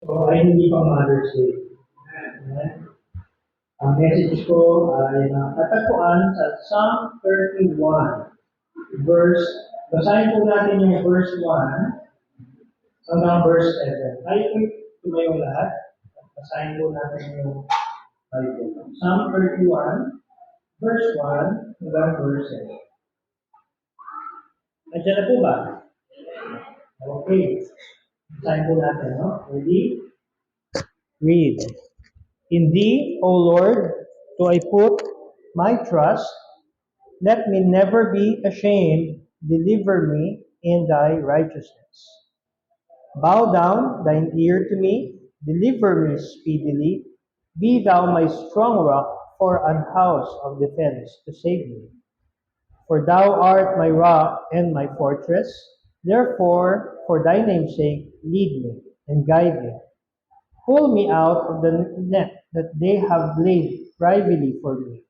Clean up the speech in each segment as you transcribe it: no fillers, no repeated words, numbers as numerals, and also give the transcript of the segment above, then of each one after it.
So, ay hindi pa Mother's Day. Amen. Ang message ko ay natatagpuan sa Psalm 31, verse, basahin po natin yung verse 1 hanggang verse 7. Ay, tumayo lahat. Basahin po natin yung Bible. Psalm 31, verse 1 hanggang verse 7. Nandiyan na po ba? Okay. Basahin po natin, no? Ready? Read. In thee, O Lord, do I put my trust. Let me never be ashamed. Deliver me in thy righteousness. Bow down thine ear to me. Deliver me speedily. Be thou my strong rock for an house of defense to save me. For thou art my rock and my fortress. Therefore, for thy name's sake, lead me and guide me. Pull me out of the net that they have laid privily for me.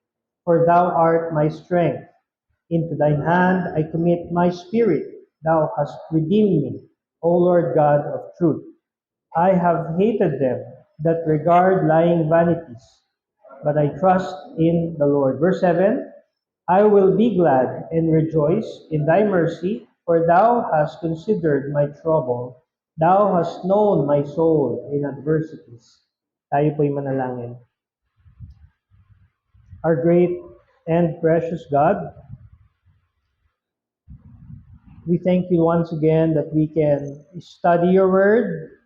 For thou art my strength. Into thine hand I commit my spirit. Thou hast redeemed me, O Lord God of truth. I have hated them that regard lying vanities, but I trust in the Lord. Verse 7, I will be glad and rejoice in thy mercy, for thou hast considered my trouble. Thou hast known my soul in adversities. Tayo po'y manalangin. Our great and precious God, we thank you once again that we can study your word,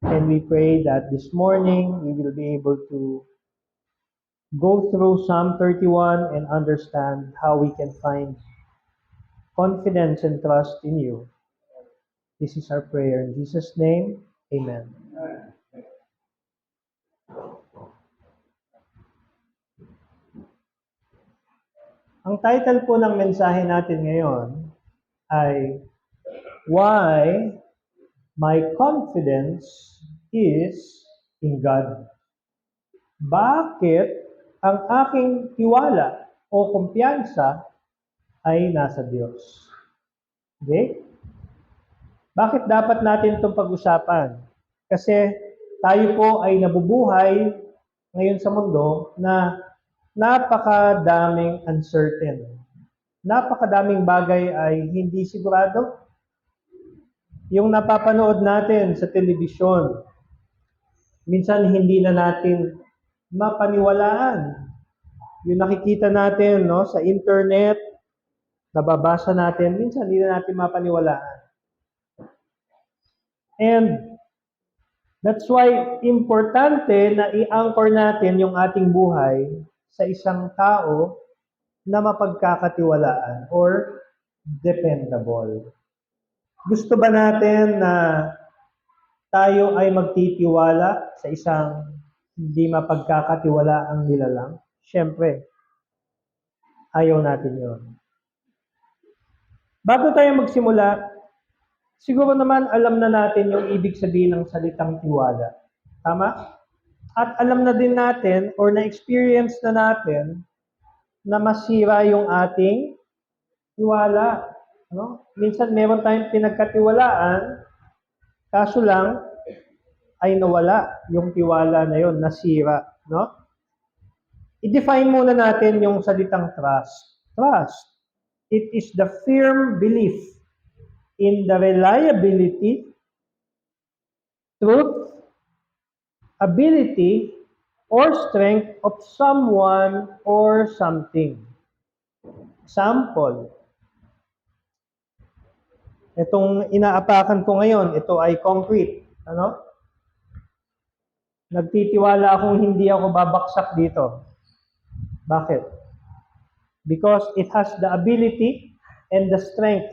and we pray that this morning we will be able to go through Psalm 31 and understand how we can find confidence and trust in you. This is our prayer. In Jesus' name, amen. Ang title po ng mensahe natin ngayon ay Why My Confidence is in God. Bakit ang aking tiwala o kumpiyansa ay nasa Diyos? Okay? Bakit dapat natin itong pag-usapan? Kasi tayo po ay nabubuhay ngayon sa mundo na napakadaming uncertain. Napakadaming bagay ay hindi sigurado. Yung napapanood natin sa telebisyon, minsan hindi na natin mapaniwalaan. Yung nakikita natin sa internet, nababasa natin, minsan hindi na natin mapaniwalaan. And that's why importante na i-anchor natin yung ating buhay sa isang tao na mapagkakatiwalaan or dependable. Gusto ba natin na tayo ay magtitiwala sa isang hindi mapagkakatiwalaang nilalang? Siyempre, ayaw natin yon. Bago tayo magsimula, siguro naman alam na natin yung ibig sabihin ng salitang tiwala. Tama? At alam na din natin or na-experience na natin na masira yung ating tiwala. Minsan meron tayong pinagkatiwalaan, kaso lang ay nawala yung tiwala na yon, nasira. I-define muna natin yung salitang trust. Trust. It is the firm belief in the reliability, truth, ability, or strength of someone or something. Example. Itong inaapakan ko ngayon, ito ay concrete. Nagtitiwala akong hindi ako babaksak dito. Bakit? Because it has the ability and the strength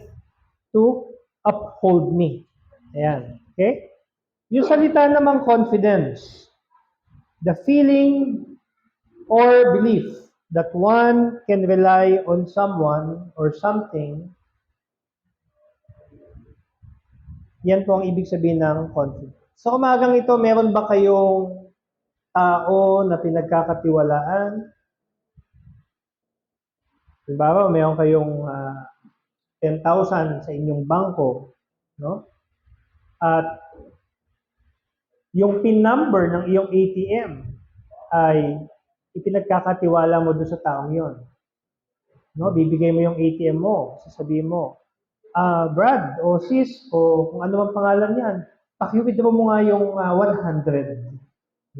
to uphold me. Ayan. Okay? Yung salita namang confidence, the feeling or belief that one can rely on someone or something, yan po ang ibig sabihin ng confidence. Sa umagang ito, meron ba kayong tao na pinagkakatiwalaan? Halimbawa, meron kayong 10,000 sa inyong bangko, At yung PIN number ng iyong ATM ay ipinagkakatiwala mo doon sa taong yon. No, bibigay mo yung ATM mo, sasabihin mo, Brad o sis o kung ano man pangalan niyan, paki-withdraw mo nga yung 100,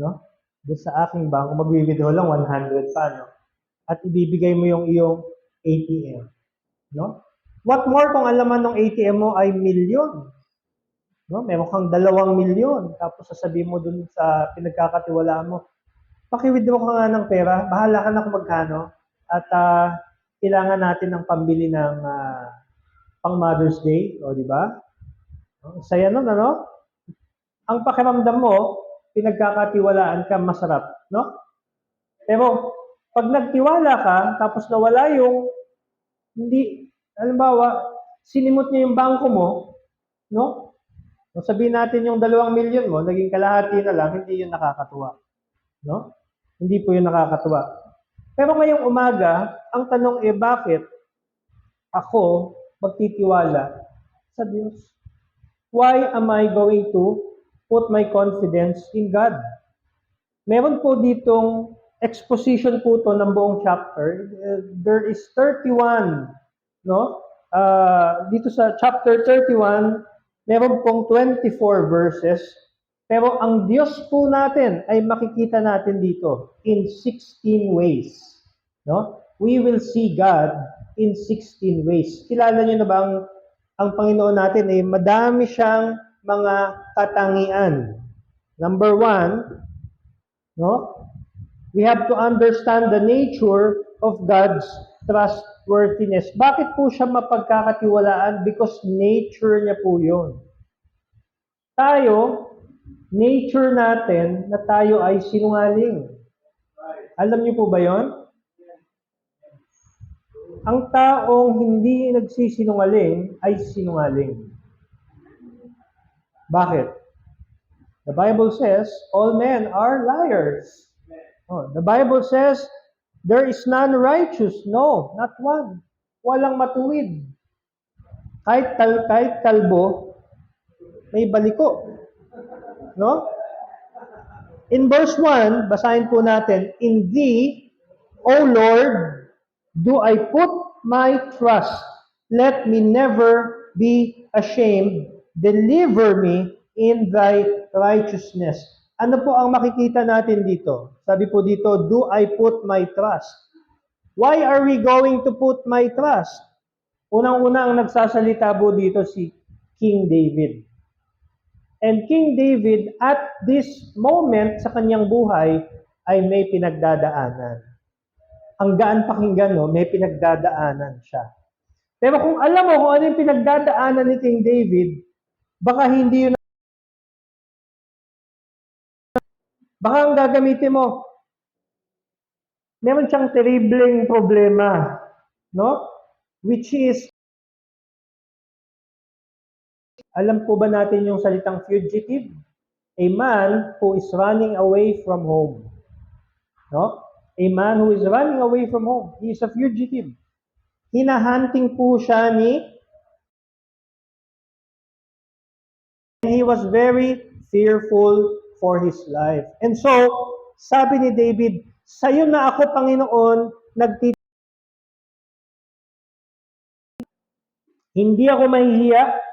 no? Doon sa aking bangko, mag-withdraw lang 100 pa, no? At ibibigay mo yung iyong ATM, no? What more kung ang laman ng ATM mo ay milyon, no? Meron kang 2 milyon, tapos sasabihin mo dun sa pinagkakatiwalaan mo, paki-withdraw ka nga ng pera, bahala ka na kung magkano, at kailangan natin ng pambili ng pang Mother's Day, o di ba? Saya nun, ano? Ang pakiramdam mo, pinagkakatiwalaan ka, masarap, no? Pero, pag nagtiwala ka, tapos nawala yung, hindi, halimbawa, sinimot niya yung bangko mo, no? So, sabihin natin yung 2 milyon mo, naging kalahati na lang, hindi yun nakakatuwa. No? Hindi po yun nakakatuwa. Pero ngayong umaga, ang tanong bakit ako magtitiwala sa Diyos? Why am I going to put my confidence in God? Meron po ditong exposition po to ng buong chapter. There is 31, no? Dito sa chapter 31, meron pong 24 verses. Pero ang Diyos po natin ay makikita natin dito in 16 ways. No? We will see God in 16 ways. Kilala niyo na ba ang Panginoon natin ay madami siyang mga katangian. Number 1, no? We have to understand the nature of God's trustworthiness. Bakit po siya mapagkakatiwalaan? Because nature niya po yun. Tayo, nature natin na tayo ay sinungaling. Alam niyo po ba yon? Ang taong hindi nagsisinungaling ay sinungaling. Bakit? The Bible says, all men are liars. Oh, the Bible says, there is none righteous. No, not one. Walang matuwid. Kahit kalbo, may baliko. No? In verse 1, basahin po natin, in Thee, O Lord, do I put my trust. Let me never be ashamed. Deliver me in Thy righteousness. Ano po ang makikita natin dito? Sabi po dito, do I put my trust? Why are we going to put my trust? Unang-una ang nagsasalita po dito si King David. And King David, at this moment sa kanyang buhay, ay may pinagdadaanan. Ang gaan pakinggan, no? May pinagdadaanan siya. Pero kung alam mo kung ano yung pinagdadaanan ni King David, baka hindi yun, baka ang gagamitin mo, meron siyang terribleng problema, no? Which is, alam po ba natin yung salitang fugitive? A man who is running away from home. No? A man who is running away from home. He is a fugitive. Hinahunting po siya and he was very fearful for his life. And so, sabi ni David, sa'yo na ako, Panginoon, hindi ako mahihiya,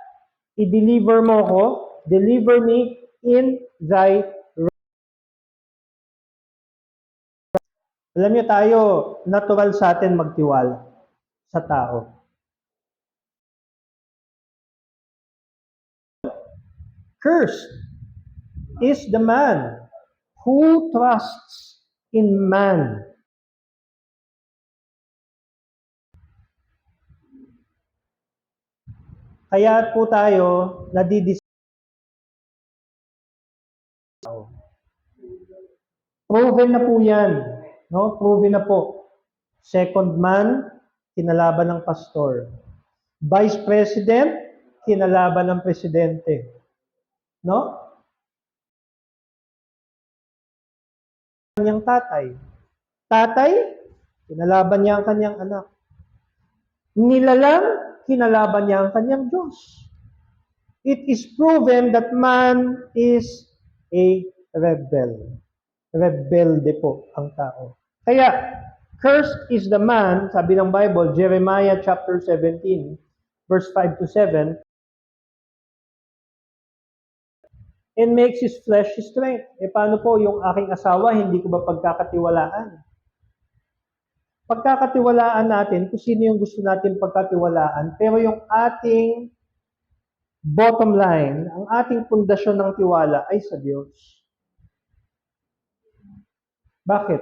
i-deliver mo ako, deliver me in thy right. Alam niyo tayo, natural sa atin magtiwala sa tao. Cursed is the man who trusts in man. Kaya po tayo proven na po yan. No? Proven na po. Second man, kinalaban ng pastor. Vice President, kinalaban ng presidente. No? Kanyang tatay. Tatay, kinalaban niya ang kanyang anak. Nilalang, kinalaban niya ang kanyang Diyos. It is proven that man is a rebel. Rebelde po ang tao. Kaya, cursed is the man, sabi ng Bible, Jeremiah chapter 17, verse 5 to 7, and makes his flesh his strength. Paano po yung aking asawa, hindi ko ba pagkakatiwalaan? Pagkakatiwalaan natin kung sino yung gusto natin pagkatiwalaan, pero yung ating bottom line, ang ating pundasyon ng tiwala ay sa Diyos. Bakit?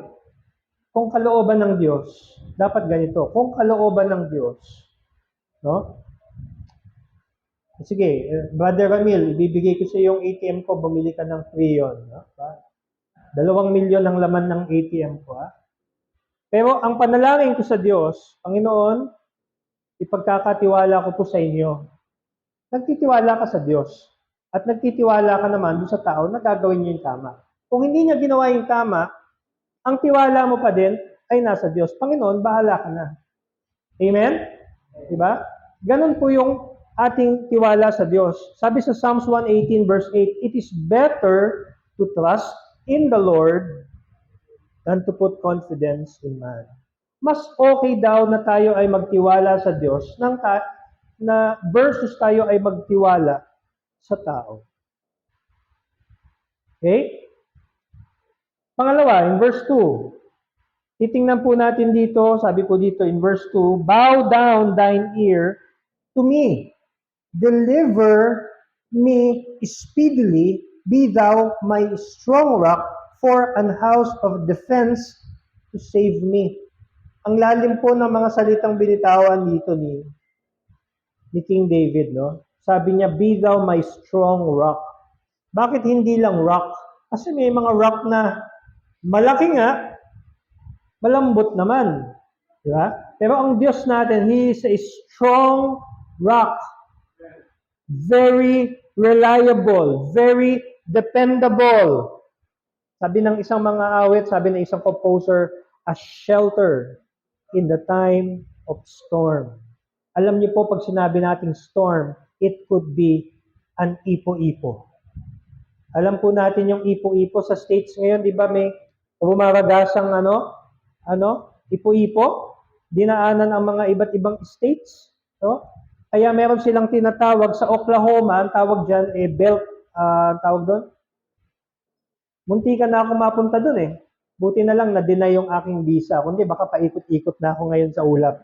Kung kalooban ng Diyos, dapat ganito. Kung kalooban ng Diyos, no? Sige, Brother Ramil, ibibigay ko sa yung ATM ko, bumili ka ng Freon. No? 2 milyon ang laman ng ATM ko. Ha? Pero ang panalangin ko sa Diyos, Panginoon, ipagkakatiwala ko po sa inyo. Nagtitiwala ka sa Diyos. At nagtitiwala ka naman doon sa tao na gagawin niya yung tama. Kung hindi niya ginawa yung tama, ang tiwala mo pa din ay nasa Diyos. Panginoon, bahala ka na. Amen? Diba? Ganun po yung ating tiwala sa Diyos. Sabi sa Psalms 118 verse 8, it is better to trust in the Lord than to put confidence in man. Mas okay daw na tayo ay magtiwala sa Diyos na versus tayo ay magtiwala sa tao. Okay? Pangalawa, in verse 2, titingnan po natin dito, sabi po dito in verse 2, bow down thine ear to me. Deliver me speedily, be thou my strong rock for an house of defense to save me. Ang lalim po ng mga salitang binitawan dito ni King David, no? Sabi niya, be thou my strong rock. Bakit hindi lang rock? Kasi may mga rock na malaki nga, malambot naman. Di ba? Pero ang Diyos natin, He is a strong rock. Very reliable, very dependable. Sabi ng isang mga awit, sabi ng isang composer, a shelter in the time of storm. Alam niyo po, pag sinabi nating storm, it could be an ipo-ipo. Alam po natin yung ipo-ipo sa States ngayon, di ba may rumaragasang ipo-ipo, dinaanan ang mga iba't ibang states, no? Kaya meron silang tinatawag sa Oklahoma, ang tawag dyan, belt, tawag doon. Munti ka na ako mapunta doon eh. Buti na lang na-deny yung aking visa. Kundi baka paikot-ikot na ako ngayon sa ulap.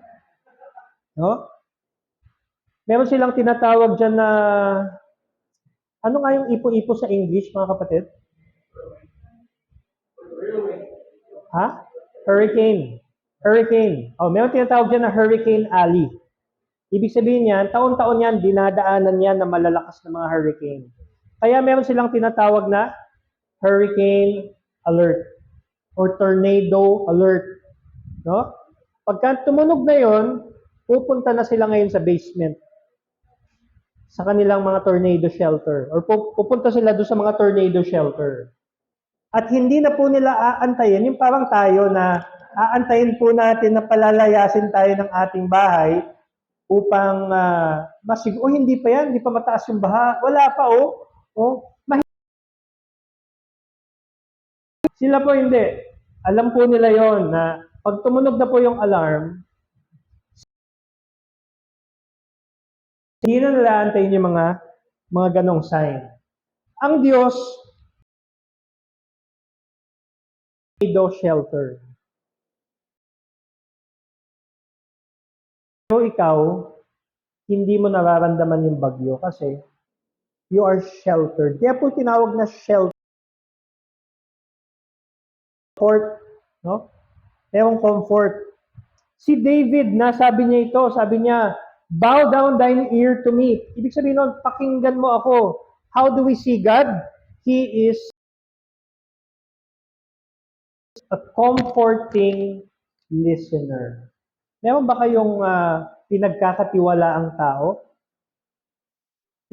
No? Meron silang tinatawag dyan na, ano nga yung ipo-ipo sa English, mga kapatid? Ha? Hurricane. Hurricane. Oh, meron tinatawag dyan na Hurricane Alley. Ibig sabihin yan, taon-taon yan, dinadaanan yan na malalakas na mga hurricane. Kaya meron silang tinatawag na hurricane alert or tornado alert. No? Pagka tumunog na yon, pupunta na sila ngayon sa basement sa kanilang mga tornado shelter or pupunta sila doon sa mga tornado shelter. At hindi na po nila aantayin, yung parang tayo na aantayin po natin na palalayasin tayo ng ating bahay upang hindi pa yan, hindi pa mataas yung baha. Wala pa, Sila po hindi. Alam po nila yon na pag tumunog na po yung alarm, hindi na nila antayin yung mga ganong sign. Ang Diyos, tornado shelter. Pero ikaw, hindi mo nararamdaman yung bagyo kasi you are sheltered. Kaya po tinawag na shelter. Comfort, no? Merong comfort. Si David, sabi niya ito, sabi niya, bow down thine ear to me. Ibig sabihin nun, pakinggan mo ako. How do we see God? He is a comforting listener. Meron ba kayong pinagkakatiwalaang tao?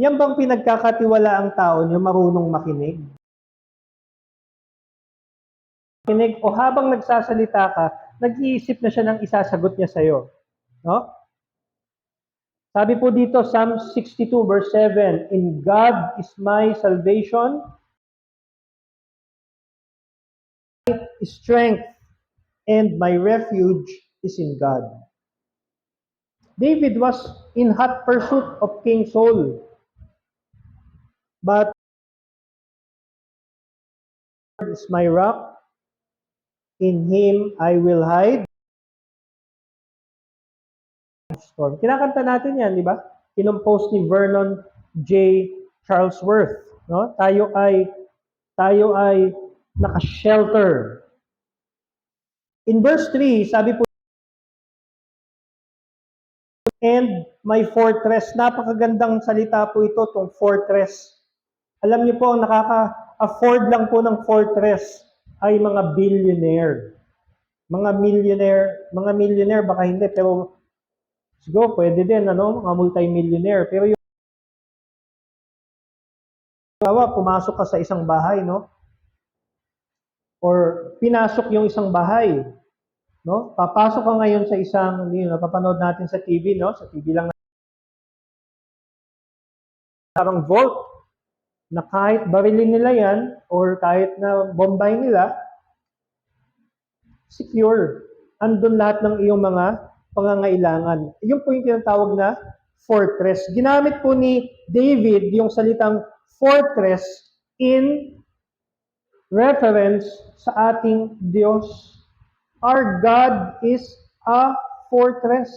Yan bang pinagkakatiwalaang tao niyo marunong makinig? O habang nagsasalita ka, nag-iisip na siya ng isasagot niya sa'yo. No? Sabi po dito, Psalm 62 verse 7, in God is my salvation, strength, and my refuge is in God. David was in hot pursuit of King Saul, but God is my rock, in Him I will hide. Storm. Kinakanta natin yan, di ba? Kinompose ni Vernon J. Charlesworth. No? Tayo ay naka-shelter. In verse 3, sabi po, and my fortress. Napakagandang salita po ito, itong fortress. Alam niyo po, ang nakaka-afford lang po ng fortress ay mga billionaire. Mga millionaire baka hindi, pero siguro pwede din, mga multi-millionaire. Pero yung pumasok ka sa isang bahay, no? Or pinasok yung isang bahay, no? Papasok ka ngayon sa isang, napapanood natin sa TV, no? Sa TV lang parang vault na kahit barilin nila yan or kahit na bombay nila, secure. Andun lahat ng iyong mga pangangailangan. Yung po yung tinatawag na fortress. Ginamit po ni David yung salitang fortress in reference sa ating Diyos. Our God is a fortress.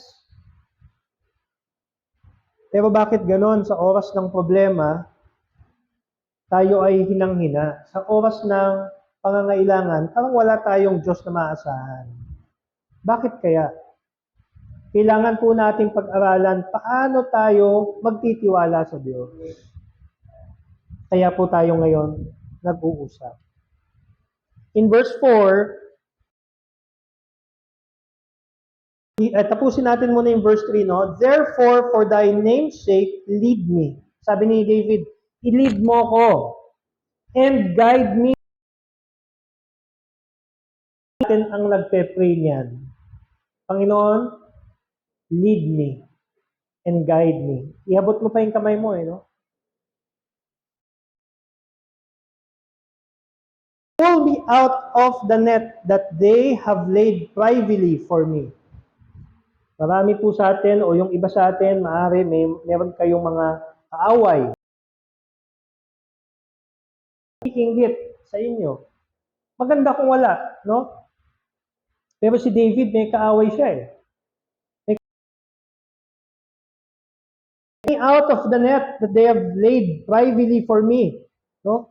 Pero bakit ganon? Sa oras ng problema, tayo ay hinang-hina. Sa oras ng pangangailangan, parang wala tayong Diyos na maasahan. Bakit kaya? Kailangan po nating pag-aralan paano tayo magtitiwala sa Diyos. Kaya po tayo ngayon nag-uusap. In verse 4, tapusin natin muna yung verse 3, no? Therefore, for thy name's sake, lead me. Sabi ni David, i-lead mo ko and guide me. Natin ang nagpe-pray niyan. Panginoon, lead me and guide me. Iabot mo pa yung kamay mo, no? Pull me out of the net that they have laid privily for me. Marami po sa atin o yung iba sa atin, meron kayong mga kaaway. Inggit sa inyo. Maganda kung wala, no? Pero si David, may kaaway siya eh. Out of the net that they have laid privily for me, no?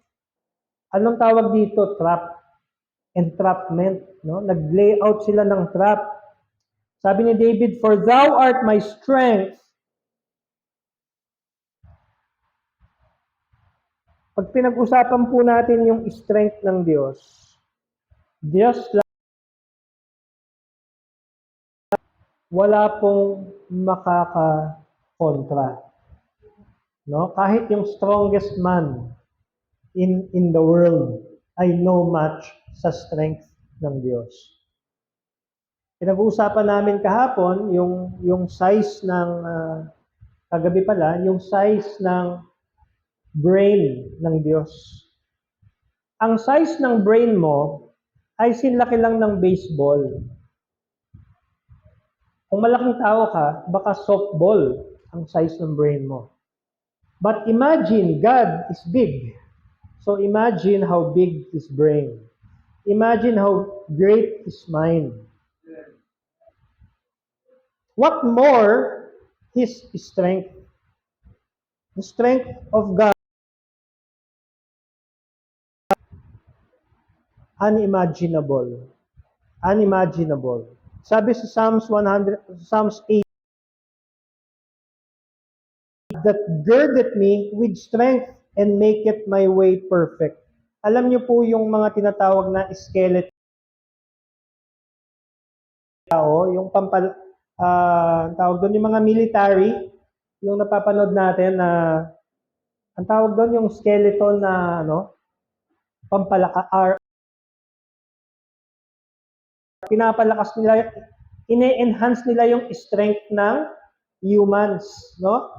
Anong tawag dito? Trap. Entrapment, no? Nag-layout sila ng trap. Sabi ni David, for thou art my strength. Pag pinag-usapan po natin yung strength ng Diyos, wala pong makaka-kontra. No? Kahit yung strongest man in the world ay no match sa strength ng Diyos. Pinag-uusapan namin kahapon yung size ng kagabi pala, yung size ng brain ng Diyos. Ang size ng brain mo ay sinlaki lang ng baseball. Kung malaking tao ka, baka softball ang size ng brain mo. But imagine, God is big. So imagine how big His brain. Imagine how great His mind. What more, His strength. The strength of God. Unimaginable. Unimaginable. Sabi sa Psalms 8, that girdeth me with strength and maketh my way perfect. Alam niyo po yung mga tinatawag na skeleton tao, yung tawag doon yung mga military, yung napapanood natin na ang tawag doon yung skeleton na pinapalakas nila, ine-enhance nila yung strength ng humans, no?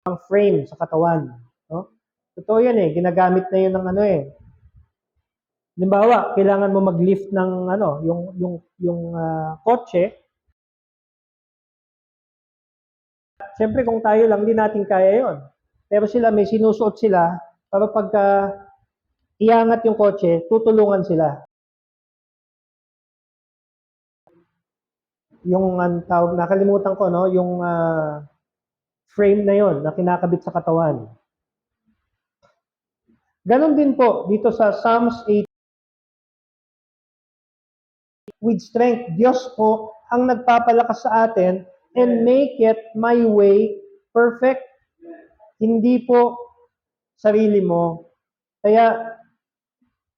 Ang frame sa katawan, no? Totoo yan eh, ginagamit na yun ng Halimbawa, kailangan mo mag-lift ng kotse. Siyempre kung tayo lang, di natin kaya 'yon. Pero sila may sinusuot sila para pagka iangat yung kotse, tutulungan sila. Yung tawag, nakalimutan ko, no, yung frame na 'yon na kinakabit sa katawan. Ganon din po dito sa Psalms 8, with strength, Diyos po ang nagpapalakas sa atin and make it my way perfect. Hindi po sarili mo. Kaya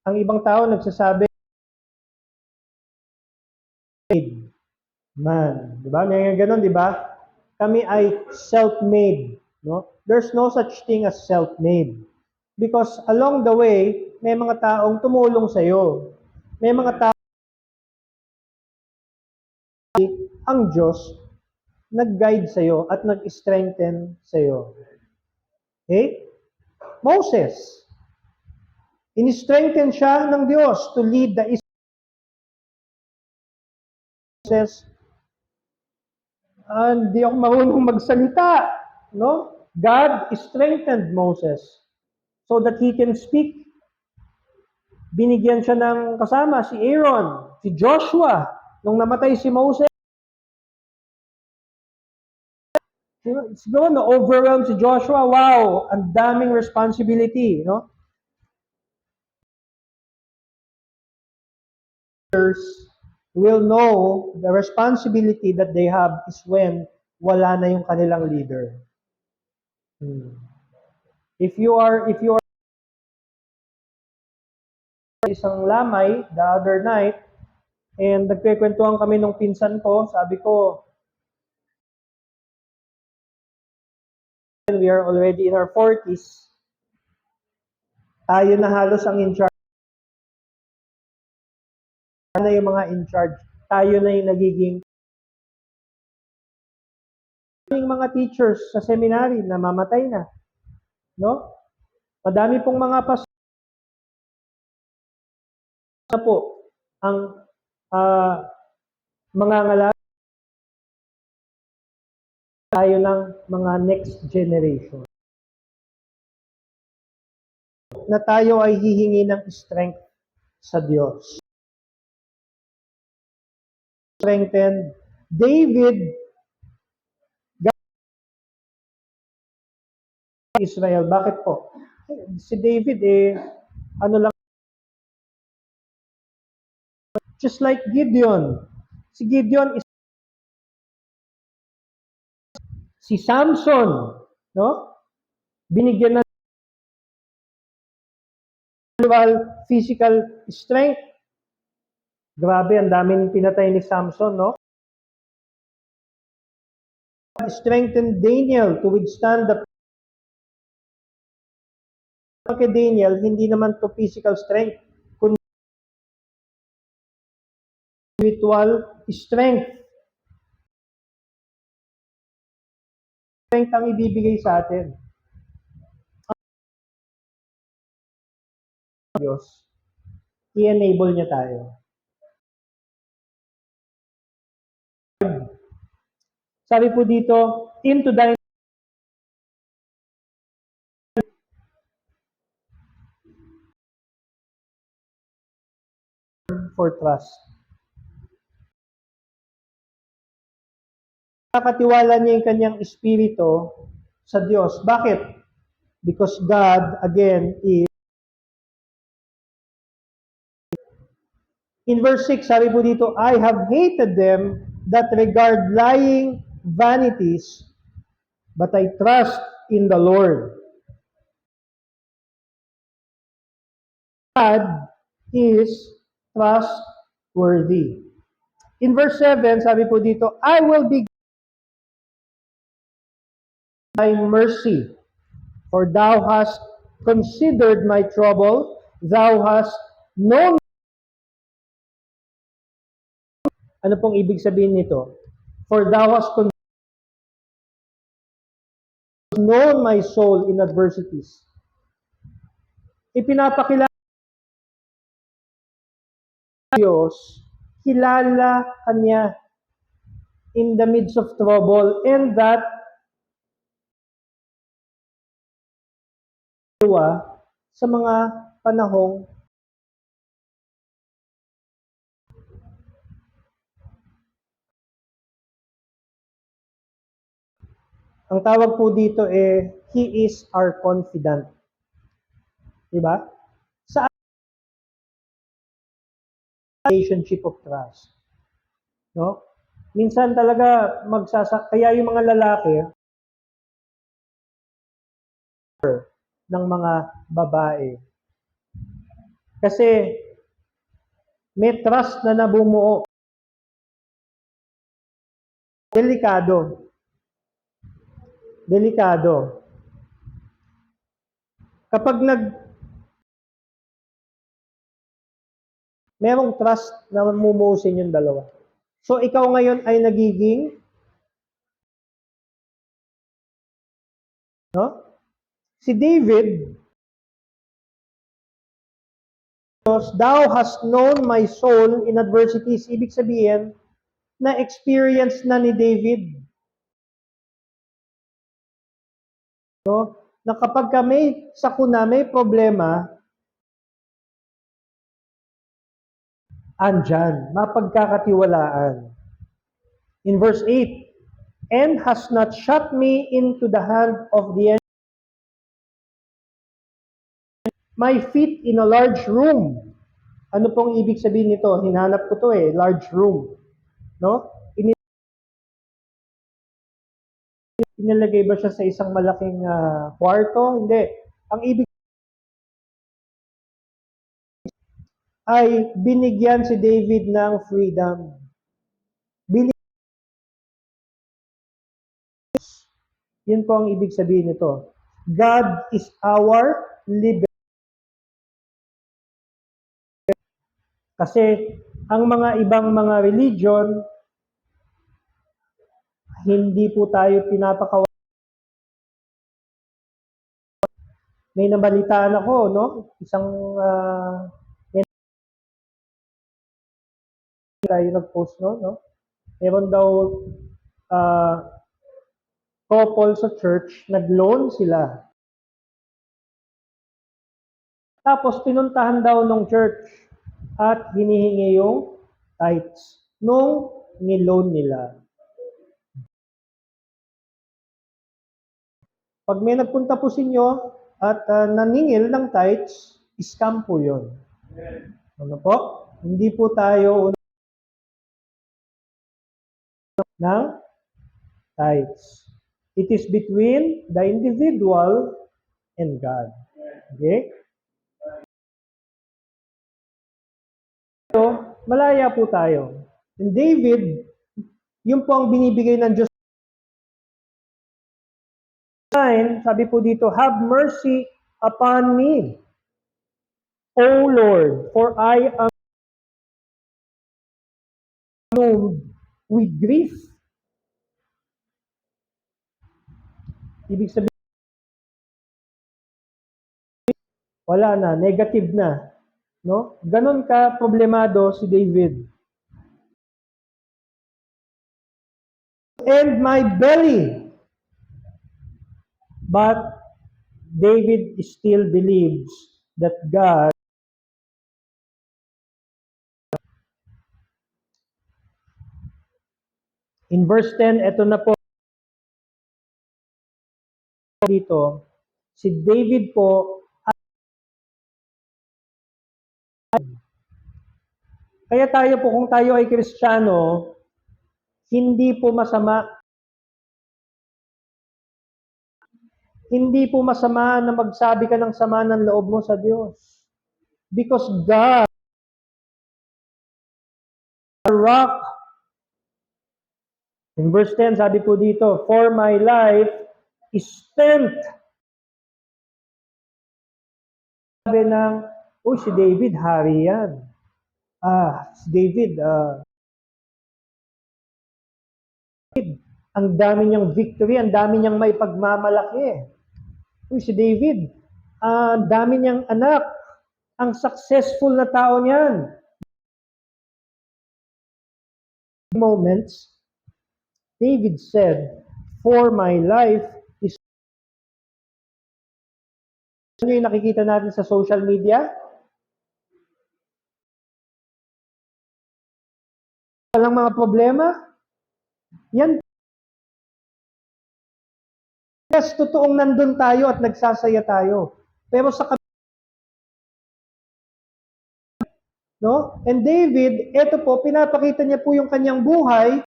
ang ibang tao nagsasabi, man, di ba? May ganon, di ba? Kami ay self-made, no? There's no such thing as self-made. Because along the way, may mga taong tumulong sa iyo. May mga tao ang Diyos nag-guide sa iyo at nag-strengthen sa iyo. Okay? Moses, in-strengthen siya ng Diyos to lead the Israelites. Hindi ako marunong magsalita, no? God strengthened Moses so that he can speak. Binigyan siya ng kasama si Aaron, si Joshua. Nung namatay si Moses, siguro na-overwhelm si Joshua. Wow, ang daming responsibility, no? Will know the responsibility that they have is when wala na yung kanilang leader. If you are isang lamay the other night, and nagkwekwentuhan kami nung pinsan ko, sabi ko, we are already in our 40s, tayo na halos ang in charge. Na yung mga in charge, tayo na yung nagiging yung mga teachers sa seminary na mamatay na, no? Madami pong mga na po ang mga ngalaga tayo ng mga next generation. Na tayo ay hihingi ng strength sa Diyos. Strengthen David, Israel. Bakit po? Si David ano lang, just like Gideon. Si Gideon is si Samson, no? Binigyan ng physical strength. Grabe, ang daming pinatay ni Samson, no? Strengthen Daniel to withstand the kay Daniel, hindi naman to physical strength, kundi spiritual strength. Strength ang ibibigay sa atin. Diyos, i-enable niya tayo. Sabi po dito, into thine for trust. Nakatiwala niya yung kanyang espiritu sa Diyos. Bakit? Because God, again, is in verse 6, sabi po dito, I have hated them that regard lying vanities, but I trust in the Lord. God is trustworthy. In verse 7, sabi po dito, I will be thy mercy, for thou hast considered my trouble, thou hast known. Ano pong ibig sabihin nito? For thou hast known my soul in adversities. Ipinapakilala Diyos, kilala kanya in the midst of trouble, and that sa mga panahong ang tawag po dito He is our confidant. Diba? Sa relationship of trust. No? Minsan talaga kaya yung mga lalaki ng mga babae. Kasi may trust na nabumuo. Delikado. Kapag merong trust na namumuo sa inyong dalawa. So ikaw ngayon ay nagiging si David, thou hast known my soul in adversities. Ibig sabihin, na-experience na ni David. Na kapag may sakuna, may problema, andyan, mapagkakatiwalaan. In verse 8, and has not shut me into the hand of the enemy, my feet in a large room. Ano pong ibig sabihin nito? Hinanap ko to large room. No? Inilagay ba siya sa isang malaking kwarto? Hindi. Ang ibig ay binigyan si David ng freedom. Yun po ang ibig sabihin nito. God is our liberator. Kasi ang mga ibang mga religion, hindi po tayo pinapakawalan. May nabalitaan ako, no? Isang tayo nag-post, no? Meron daw couple sa church, nag-loan sila. Tapos pinuntahan daw ng church at hinihingi yung tithes nung ni-loan nila. Pag may nagpunta po sa inyo at naningil ng tithes, scam po yun. Ano po? Hindi po tayo ng tithes. It is between the individual and God. Okay? So, malaya po tayo. And David, yun po ang binibigay ng Diyos. Sabi po dito, have mercy upon me, O Lord, for I am consumed with grief. Ibig sabihin, wala na, negative na. No? Ganon ka problemado si David. And my belly. But David still believes that God in verse 10, ito na po dito, si David po, kaya tayo po, kung tayo ay Kristiyano, hindi po masama na magsabi ka ng sama ng loob mo sa Diyos. Because God, the rock, in verse 10, sabi po dito, for my life is spent. Sabi ng, si David, hari yan. Si David, ang dami niyang victory, ang dami niyang may pagmamalaki. Si David, ang dami niyang anak, ang successful na tao niyan. moments, David said, "For my life is..." Ano yung nakikita natin sa social media? Walang mga problema? Yan. Yes, totoong nandun tayo at nagsasaya tayo. Pero sa no? And David, eto po, pinapakita niya po yung kanyang buhay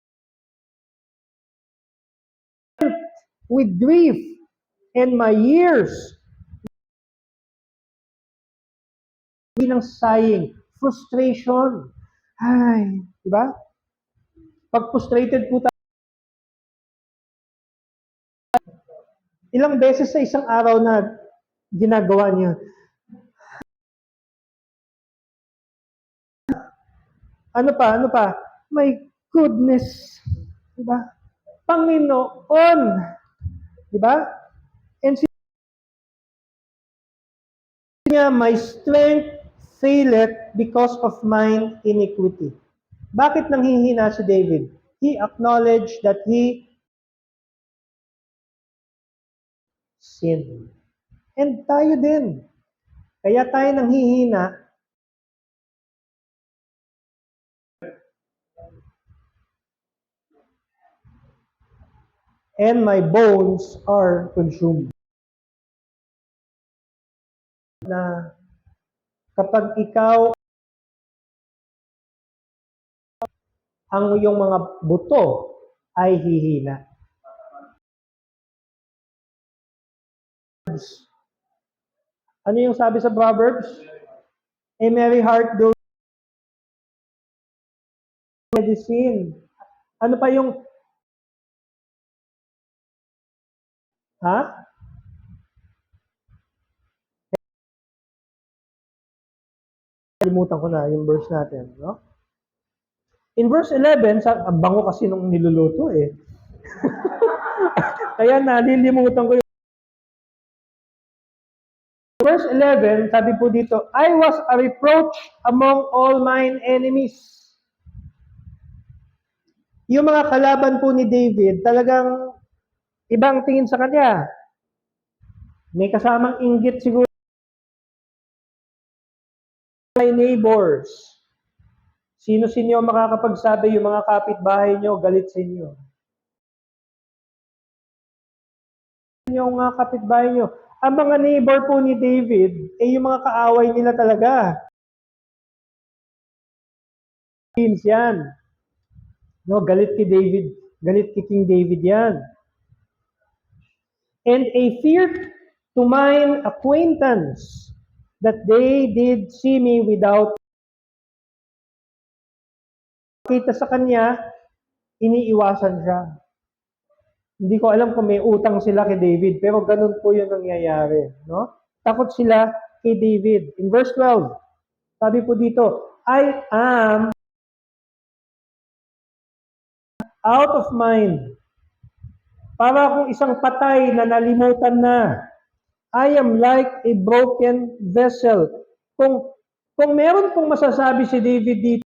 with grief and my years ng sighing, frustration. Ay, di ba? Pag frustrated po tayo, ilang beses sa isang araw na ginagawa niya. Ano pa? My goodness. Di ba? Panginoon. Di ba? And niya, my strength faileth because of mine iniquity. Bakit nanghihina si David? He acknowledged that he sinned. And tayo din. Kaya tayo nanghihina. And my bones are consumed. Na kapag ikaw ang iyong mga buto ay hihina. Ano yung sabi sa Proverbs? A merry heart doeth medicine. Ano pa yung Kalimutan ko na yung verse natin, no? In verse 11, ang bango kasi nung niluluto eh. Kaya nalilimutan ko yung verse 11, sabi po dito, I was a reproach among all mine enemies. Yung mga kalaban po ni David, talagang ibang tingin sa kanya. May kasamang inggit siguro. My neighbors. Sino sa inyo makakapagsabi yung mga kapitbahay nyo galit sa inyo? Yung mga kapitbahay nyo. Ang mga neighbor po ni David, yung mga kaaway nila talaga. Yan. No, galit kay David. Galit kay King David yan. And a fear to mine acquaintance that they did see me without kita sa kanya, iniiwasan siya. Hindi ko alam kung may utang sila kay David, pero ganun po yung nangyayari. No? Takot sila kay David. In verse 12, sabi po dito, I am out of mind. Para akong isang patay na nalimutan na. I am like a broken vessel. Kung meron pong masasabi si David dito,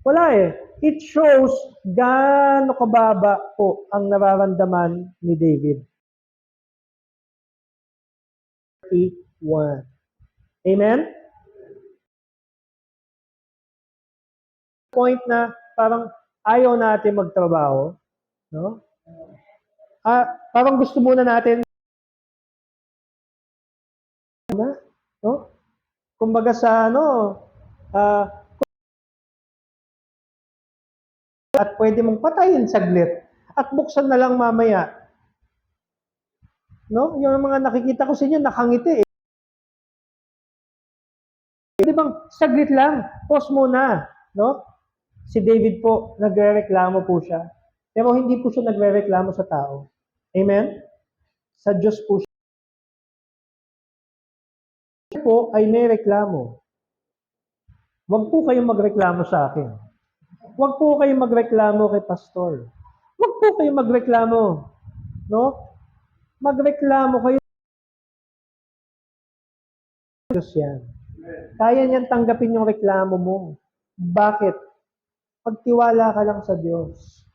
wala eh. It shows gaano kababa po ang nararamdaman ni David. 31. Amen? Point na parang ayaw natin magtrabaho, no? Parang gusto muna natin na, no? Kumbaga sa at pwede mong patayin saglit at buksan na lang mamaya. No? Yung mga nakikita ko sa inyo nakangiti eh. Di bang saglit lang, pause muna, no? Si David po, nagrereklamo po siya. Pero hindi po siya nagrereklamo sa tao. Amen? Sa Diyos po siya. Siya po ay may reklamo. Huwag po kayong magreklamo sa akin. Huwag po kayong magreklamo kay pastor. Huwag po kayong magreklamo. No? Magreklamo kayo. Diyos yan. Kaya niyang tanggapin yung reklamo mo. Bakit? Pagtiwala ka lang sa Diyos.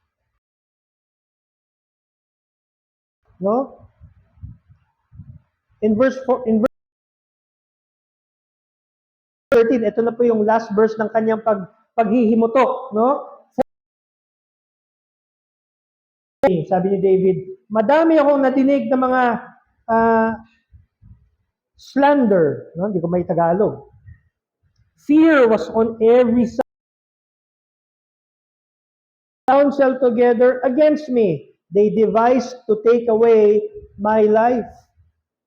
No? In verse 13, ito na po yung last verse ng kanyang paghihimutok, no? Sabi ni David, madami akong nadinig ng mga slander, no? Hindi ko may Tagalog. Fear was on every side. Counsel together against me. They devised to take away my life.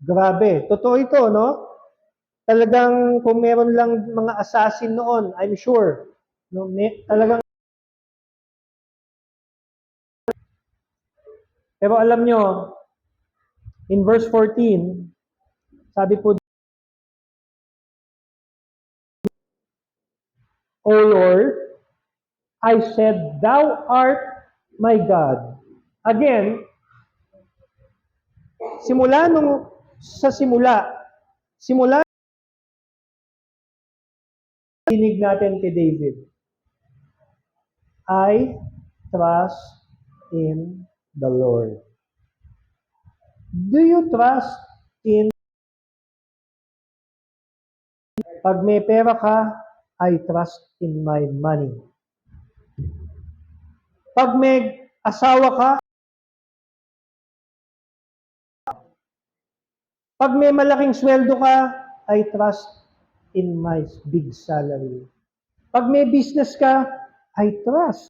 Grabe. Totoo ito, no? Talagang kung meron lang mga assassin noon, I'm sure, no, talagang. Pero alam nyo, in verse 14, sabi po, O Lord, I said, Thou art my God. Again, simula dinig natin kay David, I trust in the Lord. Do you trust in? Pag may pera ka, I trust in my money. Pag may asawa ka, pag may malaking sweldo ka, I trust in my big salary. Pag may business ka, I trust.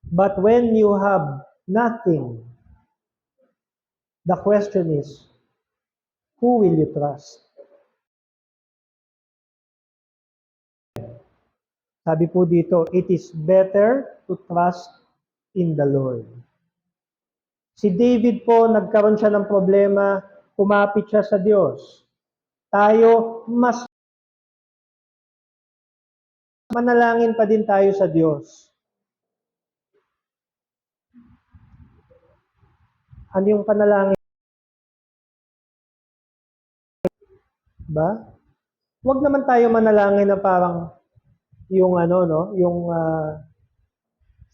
But when you have nothing, the question is, who will you trust? Sabi po dito, it is better to trust in the Lord. Si David po, nagkaroon siya ng problema, kumapit siya sa Diyos. Tayo, mas manalangin pa din tayo sa Diyos. Ano yung panalangin? Ba? Huwag naman tayo manalangin na parang yung yung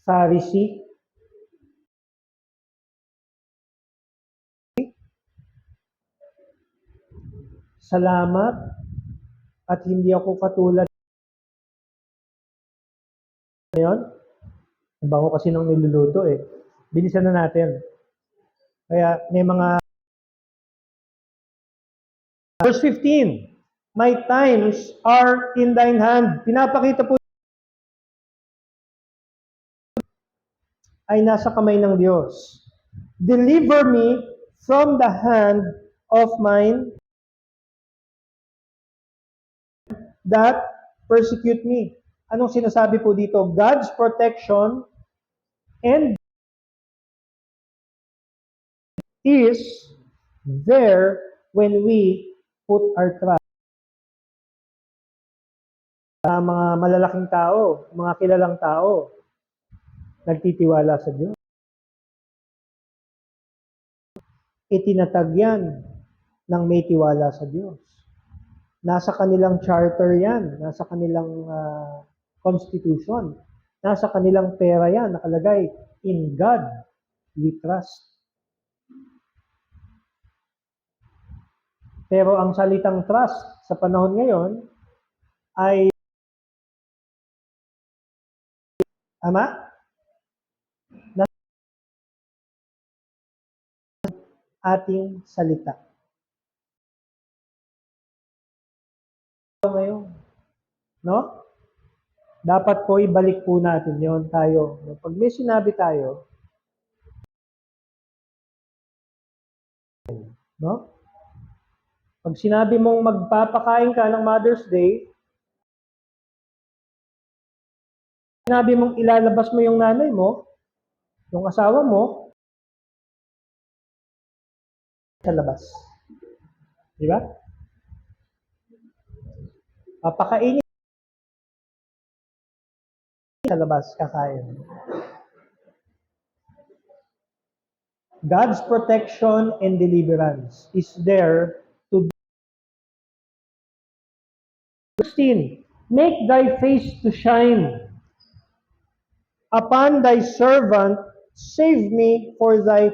Pharisee. Salamat at hindi ako katulad ngayon. Ang bango kasi nung niluluto eh. Bilisan na natin. Kaya may mga verse 15, my times are in thine hand. Pinapakita po ay nasa kamay ng Diyos. Deliver me from the hand of mine that persecute me. Anong sinasabi po dito? God's protection and is there when we put our trust. Mga malalaking tao, mga kilalang tao, nagtitiwala sa Diyos. Itinatag yan ng may tiwala sa Diyos. Nasa kanilang charter yan, nasa kanilang constitution, nasa kanilang pera yan, nakalagay, in God we trust. Pero ang salitang trust sa panahon ngayon ay ating salita. Ngayon, no? Dapat po ibalik po natin yon tayo. Pag may sinabi tayo, no? Pag sinabi mong magpapakain ka ng Mother's Day, sinabi mong ilalabas mo yung nanay mo, yung asawa mo, sa labas. Di ba? Papakainin sa labas, kakain. God's protection and deliverance is there to 16. Make thy face to shine upon thy servant, save me for thy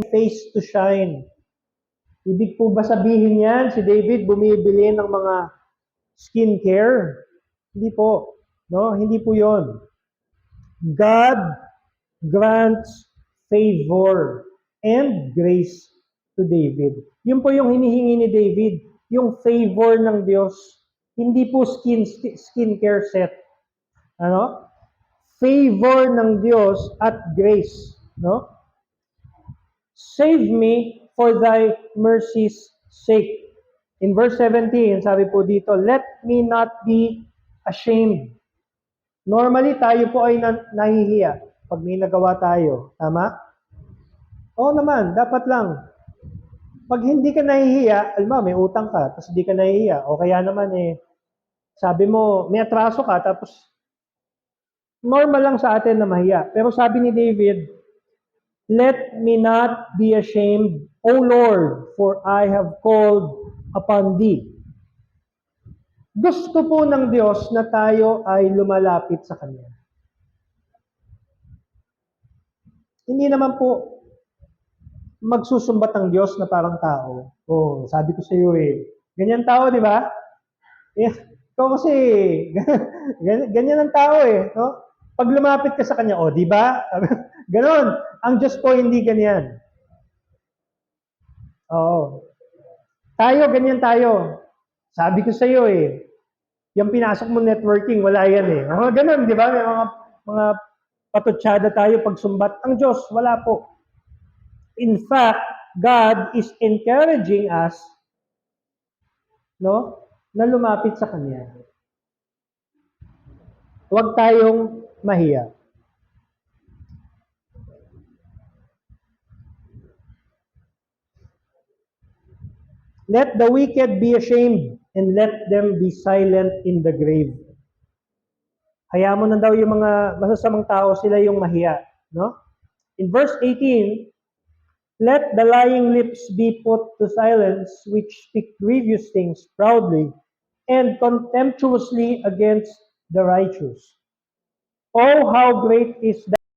face to shine. Ibig po ba sabihin yan, si David bumibili ng mga skincare? Hindi po. No? Hindi po yon. God grants favor and grace to David. Yun po yung hinihingi ni David, yung favor ng Diyos. Hindi po skincare set. Ano? Favor ng Diyos at grace. No? Save me for thy mercy's sake. In verse 17, sabi po dito, let me not be ashamed. Normally, tayo po ay nahihiya pag may nagawa tayo. Tama? Oo naman, dapat lang. Pag hindi ka nahihiya, alam mo, may utang ka, tapos hindi ka nahihiya. O kaya naman sabi mo, may atraso ka, tapos normal lang sa atin na mahiya. Pero sabi ni David, let me not be ashamed, O Lord, for I have called upon Thee. Gusto po ng Diyos na tayo ay lumalapit sa Kanya. Hindi naman po magsusumbat ang Diyos na parang tao. Oh, sabi ko sa iyo ganyan tao, di ba? Ikaw kasi, ganyan ang tao no? Pag lumapit ka sa Kanya, di ba? Ganon. Ang Diyos po hindi ganyan. Oo. Tayo, ganyan tayo. Sabi ko sa iyo yung pinasok mo networking, wala yan Ganon, di ba? May mga patutsada tayo pag sumbat. Ang Diyos, wala po. In fact, God is encouraging us, no, na lumapit sa Kanya. Huwag tayong mahiya. Let the wicked be ashamed, and let them be silent in the grave. Hayaan mo na daw yung mga masasamang tao, sila yung mahiya. No? In verse 18, let the lying lips be put to silence, which speak grievous things proudly and contemptuously against the righteous. Oh, how great is that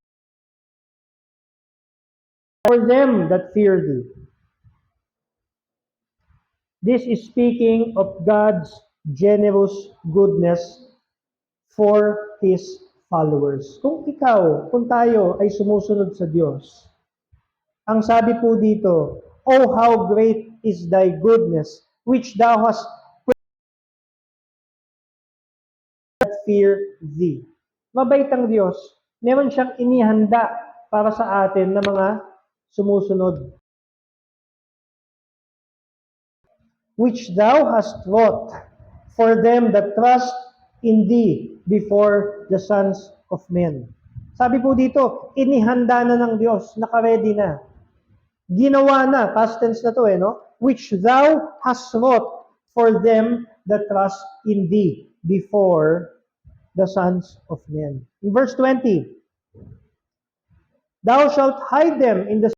for them that fear Thee. This is speaking of God's generous goodness for His followers. Kung tayo ay sumusunod sa Diyos, ang sabi po dito, oh, how great is Thy goodness, which Thou hast that fear Thee. Mabait ang Diyos. Meron siyang inihanda para sa atin na mga sumusunod. Which Thou hast wrought for them that trust in Thee before the sons of men. Sabi po dito, inihanda na ng Diyos, naka-ready na. Ginawa na, past tense na to no? Which Thou hast wrought for them that trust in Thee before the sons of men. In verse 20, Thou shalt hide them in the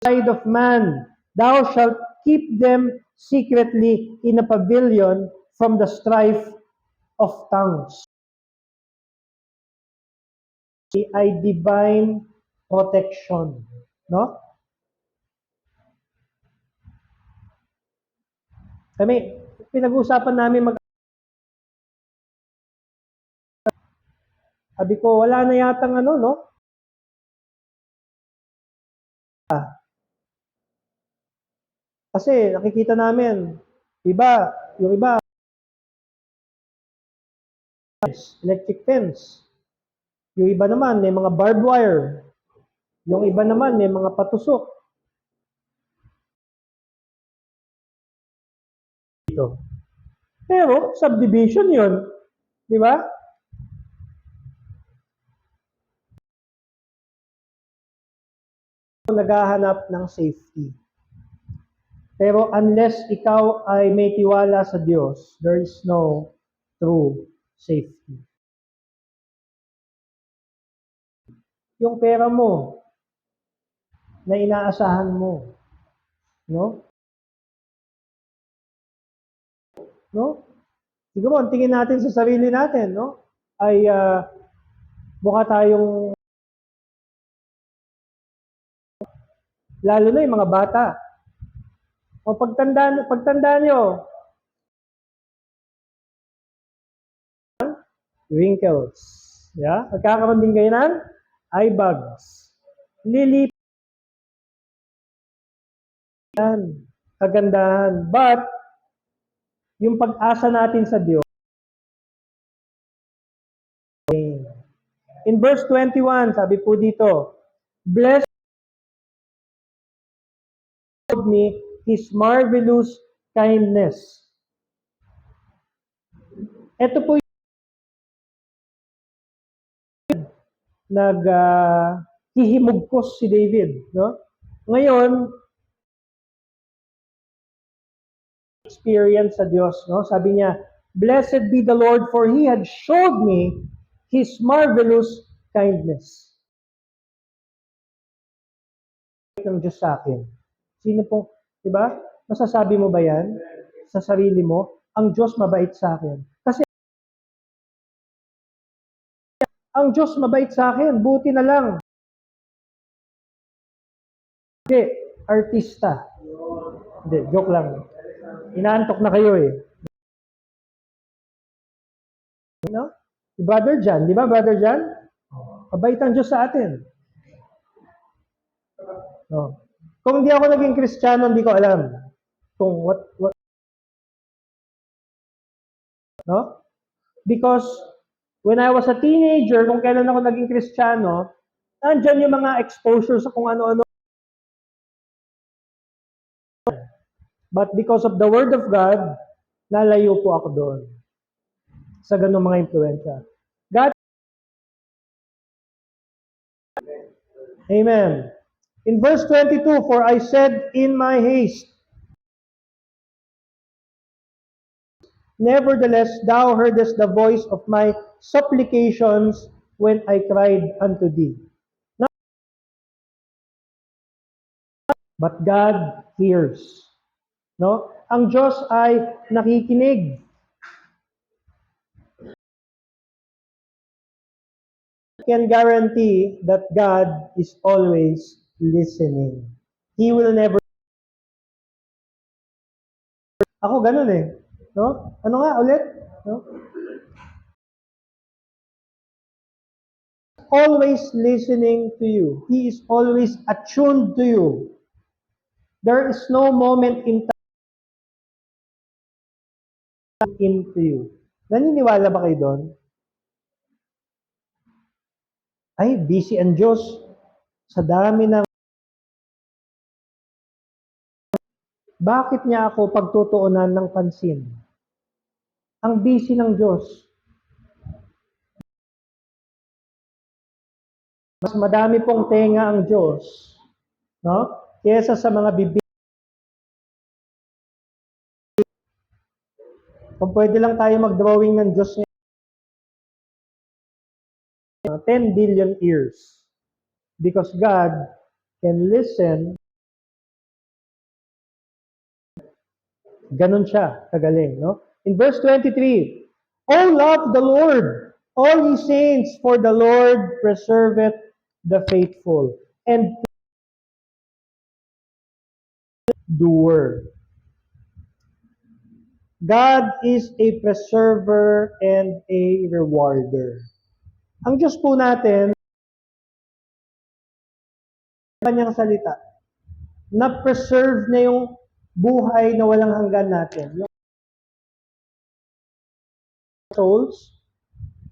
sight of man. Thou shalt keep them secretly in a pavilion from the strife of tongues. Ay divine protection. No? Kami, pinag-usapan namin sabi ko, wala na yatang no? Kasi nakikita namin, yung iba, electric fence. Yung iba naman, may mga barbed wire. Yung iba naman, may mga patusok. Dito. Pero, subdivision yun. Di ba? Naghahanap ng safety. Pero unless ikaw ay may tiwala sa Diyos, there is no true safety. yung pera mo na inaasahan mo. No? No? Siguro, ang tingin natin sa sarili natin, no? Ay mukha tayong, lalo na yung mga bata. O pagtanda nyo, wrinkles. Yeah? Magkakaroon din kayo ng eye bags. Lilipan, kagandahan. But, yung pag-asa natin sa Diyos, in verse 21, sabi po dito, bless me His marvelous kindness. Ito po yung hihimugkos si David. No? Ngayon, experience sa Diyos. No? Sabi niya, blessed be the Lord for He had showed me His marvelous kindness. Ng Diyos sa akin. Sino po, di ba? Masasabi mo ba yan sa sarili mo? Ang Diyos mabait sa akin. Kasi ang Diyos mabait sa akin, buti na lang. Hindi, artista. Hindi, joke lang. Inaantok na kayo eh. No? Si Brother John, di ba Brother John? Mabait ang Diyos sa atin. No. Kung hindi ako naging Kristiyano, hindi ko alam kung what no? Because when I was a teenager, kung kailan ako naging Kristiyano, nandyan yung mga exposure sa kung ano-ano. But because of the Word of God, nalayo po ako doon sa ganung mga influensya. God, Amen. In verse 22, for I said in my haste, nevertheless, thou heardest the voice of my supplications when I cried unto thee. But God hears. No? Ang Diyos ay nakikinig. Can guarantee that God is always listening. He will never. Ako ganun eh. No? Ano nga ulit? No? Always listening to you. He is always attuned to you. There is no moment in time into you. Naniniwala ba kayo doon? Ay, busy ang Diyos. Sa dami ng bakit niya ako pagtutuunan ng pansin? Ang busy ng Diyos. Mas madami pong tenga ang Diyos, no? Kesa sa mga bibig. Kung pwede lang tayo mag-drawing ng Diyos niya, 10 billion ears. Because God can listen. Ganon siya, kagaling, no? In verse 23, oh, love the Lord, all ye saints, for the Lord preserveth the faithful, and doer. God is a preserver and a rewarder. Ang Diyos po natin, kanyang salita, na-preserve na yung buhay na walang hanggan natin. Yung souls,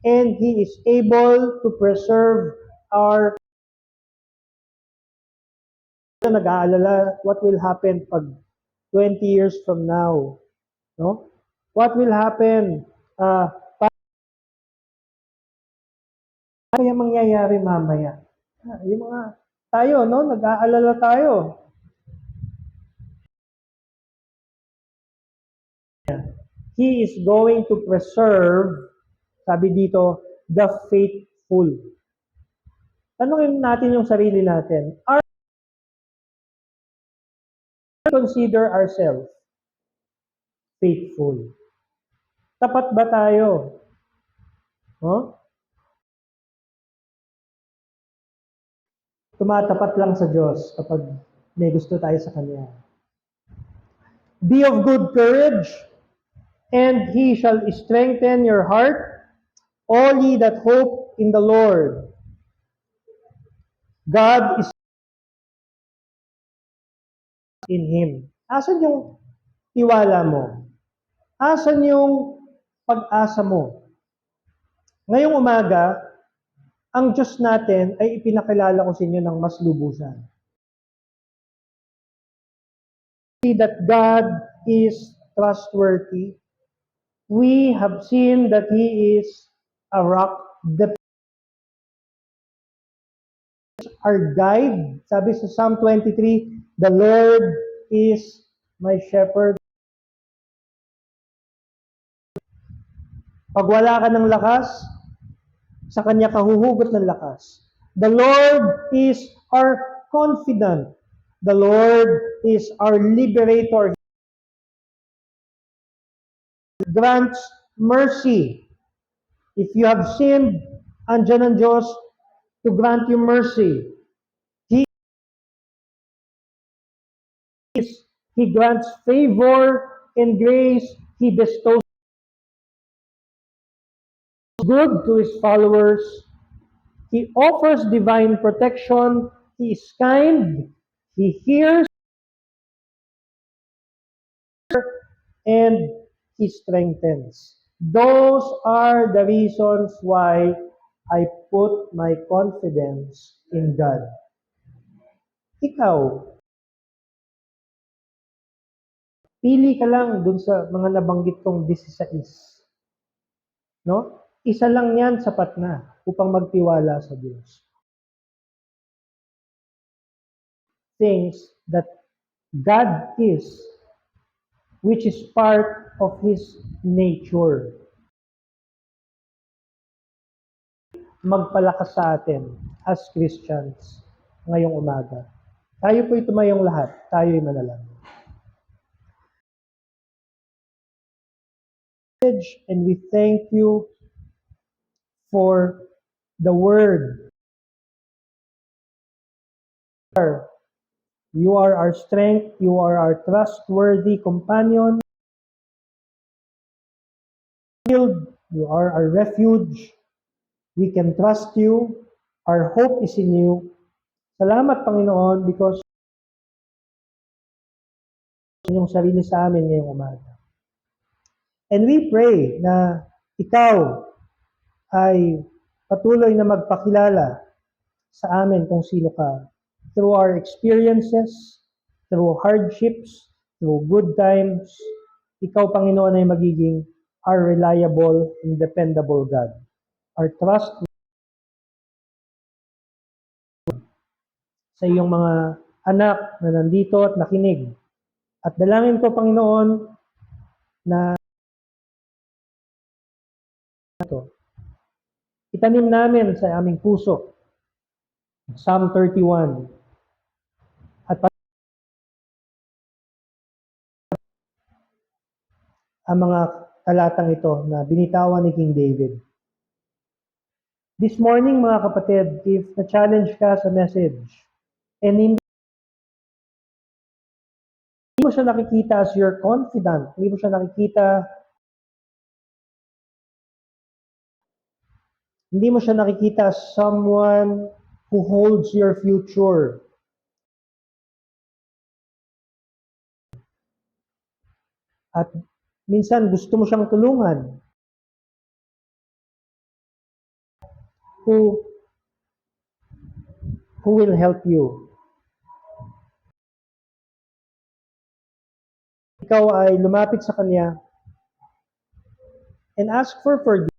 and He is able to preserve our nag-aalala what will happen pag 20 years from now. No? What will happen? Kaya mangyayari mamaya? Yung mga tayo, no? Nag-aalala tayo. He is going to preserve, sabi dito, the faithful. Tanungin natin yung sarili natin. Are we consider ourselves faithful? Tapat ba tayo? Huh? Tumatapat lang sa Diyos kapag may gusto tayo sa Kanya. Be of good courage, and He shall strengthen your heart, all ye that hope in the Lord. God is in Him. Asan yung tiwala mo? Asan yung pag-asa mo? Ngayong umaga, ang Diyos natin ay ipinakilala ko sa inyo ng mas lubusan. See that God is trustworthy. We have seen that He is a rock, our guide. Sabi sa Psalm 23, the Lord is my shepherd. Pag wala ka ng lakas, sa Kanya ka huhugot ng lakas. The Lord is our confidant. The Lord is our liberator. He grants mercy. If you have sinned, andyan ang Diyos to grant you mercy. He grants favor and grace. He bestows good to His followers. He offers divine protection. He is kind. He hears and He strengthens. Those are the reasons why I put my confidence in God. Ikaw, pili ka lang dun sa mga nabanggit kong 16. No? Isa lang yan, sapat na upang magtiwala sa Diyos. Things that God is, which is part of His nature. Magpalakas sa atin as Christians ngayong umaga. Tayo po'y tumayong lahat. Tayo'y manalangin. And we thank you for the word. You are our strength. You are our trustworthy companion. You are our refuge. We can trust you. Our hope is in you. Salamat, Panginoon, because inyong sarili sa amin ngayong umaga. And we pray na ikaw ay patuloy na magpakilala sa amin kung sino ka. Through our experiences, through hardships, through good times, ikaw, Panginoon, ay magiging our reliable and dependable God. Our trust sa iyong mga anak na nandito at nakinig. At dalangin ko, Panginoon, na itanim namin sa aming puso Psalm 31 at ang mga talatang ito na binitawan ni King David. This morning, mga kapatid, if na-challenge ka sa message and hindi mo siya nakikita as your confidant, hindi mo siya nakikita as someone who holds your future. At minsan gusto mo siyang tulungan. Who will help you. Ikaw ay lumapit sa Kanya and ask for forgiveness.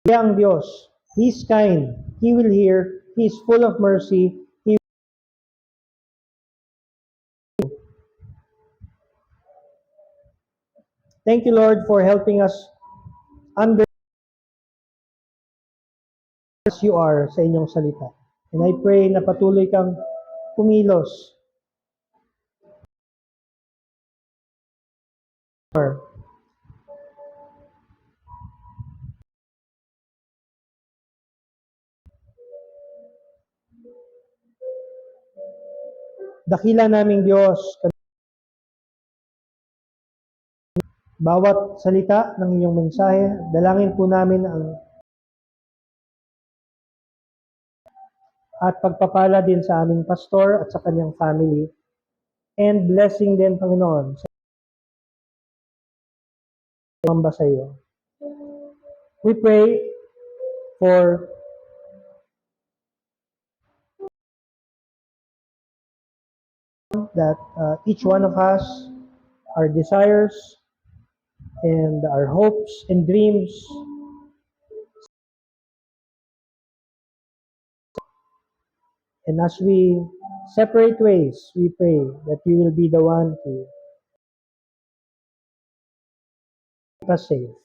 Kaya ang Diyos, He's kind, He will hear, He is full of mercy, Thank you, Lord, for helping us understand as you are sa inyong salita. And I pray na patuloy kang kumilos. Dakila naming Diyos, bawat salita ng inyong mensahe, dalangin po namin ang at pagpapala din sa aming pastor at sa kanyang family. And blessing din, Panginoon, sa mamba sa iyo. We pray for that each one of us, our desires and our hopes and dreams, and as we separate ways, we pray that you will be the one to keep us safe.